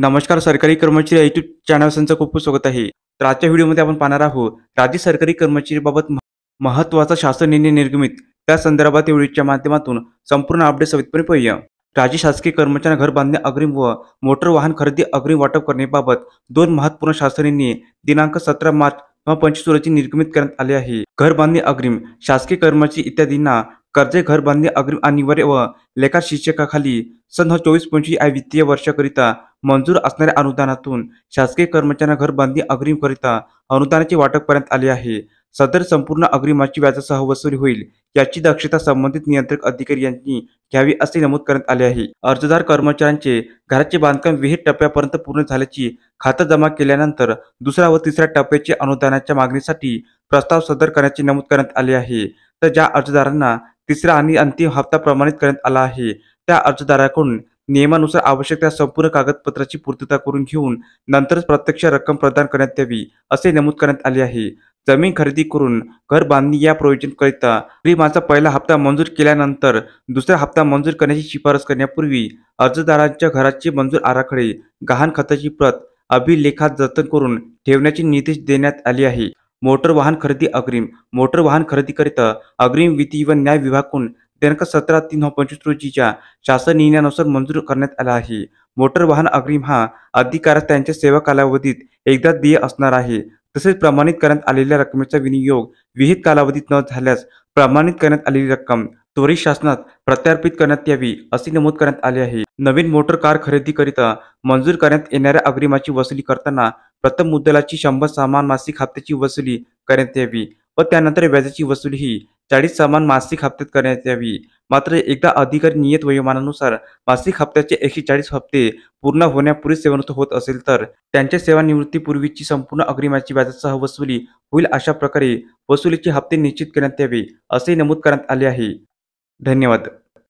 नमस्कार सरकारी कर्मचारी यूट्यूब चॅनल खूप खूप स्वागत आहे. तर आजच्या व्हिडिओमध्ये आपण पाहणार आहोत राज्य सरकारी कर्मचारीबाबत महत्त्वाचा शासन निर्णय निर्गमित त्या संदर्भात व्हिडिओच्या माध्यमातून संपूर्ण अपडेट सविस्तरपणे पाहूया. राज्य शासकीय कर्मचाऱ्यांना घर बांधणे अग्रिम व मोटर वाहन खरेदी अग्रिम वाटप करण्याबाबत दोन महत्त्वपूर्ण शासन निर्णय दिनांक 17 मार्च व 25 रोजी निर्गमित करण्यात आले आहे. घर बांधणे अग्रिम शासकीय कर्मचारी इत्यादींना कर्जे घर बांधणे अग्रिम अनिवार्य व लेखा शीर्षकाखाली सन 24-25 या वित्तीय वर्षाकरिता मंजूर असणाऱ्या अनुदानातून शासकीय कर्मचाऱ्यांना घर बांधणी अग्रिमकरिता अनुदानाचे वाटप करण्यात आले आहे. सदर संपूर्ण अग्रिमाची व्याजासह वसुली होईल याची दक्षता संबंधित नियंत्रक अधिकारी यांनी घ्यावी असे नमूद करण्यात आले आहे. अर्जदार कर्मचाऱ्यांचे घराचे बांधकाम विहित टप्प्यापर्यंत पूर्ण झाल्याची खातरजमा केल्यानंतर दुसऱ्या व तिसऱ्या टप्प्याचे अनुदानाच्या मागणीसाठी प्रस्ताव सादर करण्याचे नमूद करण्यात आले आहे. तर ज्या अर्जदारांना तिसरा आणि अंतिम हप्ता प्रमाणित करण्यात आला आहे त्या अर्जदाराकडून नियमानुसार आवश्यक त्या संपूर्ण कागदपत्राची पूर्तता करून घेऊन नंतरच प्रत्यक्ष रक्कम प्रदान करण्यात यावी असे नमूद करण्यात आले आहे. जमीन खरेदी करून घर बांधणी या प्रयोजनाकरिता अग्रिमाचा पहिला हप्ता मंजूर केल्यानंतर दुसरा हप्ता मंजूर करण्याची शिफारस करण्यापूर्वी अर्जदारांच्या घराचे मंजूर आराखडे गहाण खताची प्रत अभिलेखात जतन करून ठेवण्याचे निर्देश देण्यात आले आहे. मोटर वाहन खरेदी अग्रिम मोटर वाहन खरेदीकरिता अग्रिम विधी व न्याय विभागाकडून दिनांक 17/3/25 रोजीच्या शासन निर्णयानुसार मंजूर करण्यात आला आहे. मोटर वाहन अग्रिम हा अधिकाऱ्यास त्यांच्या सेवा कालावधीत एकदा देय असणार आहे. तसेच प्रमाणित करण्यात आलेल्या रकमेचा विनियोग विहित कालावधीत न झाल्यास प्रमाणित करण्यात आलेली रक्कम त्वरित शासनात प्रत्यार्पित करण्यात यावी असे नमूद करण्यात आले आहे. नवीन मोटर कार खरेदीकरिता मंजूर करण्यात येणाऱ्या अग्रिमाची वसुली करताना प्रथम मुद्दलाची 100 समान मासिक हप्त्याची वसुली करण्यात यावी व त्यानंतर व्याजाची वसुली ही 40 समान मासिक हप्त्यात करण्यात यावी. मात्र एकदा अधिकारी नियत वयोमानानुसार मासिक हप्त्याचे 140 हप्ते पूर्ण होण्यापूर्वी सेवानिवृत्त होत असेल तर त्यांच्या सेवानिवृत्तीपूर्वीची संपूर्ण अग्रिमाची व्याजासह वसुली होईल. अशा प्रकारे वसुलीचे हप्ते निश्चित करण्यात यावे असे नमूद करण्यात आले आहे. धन्यवाद.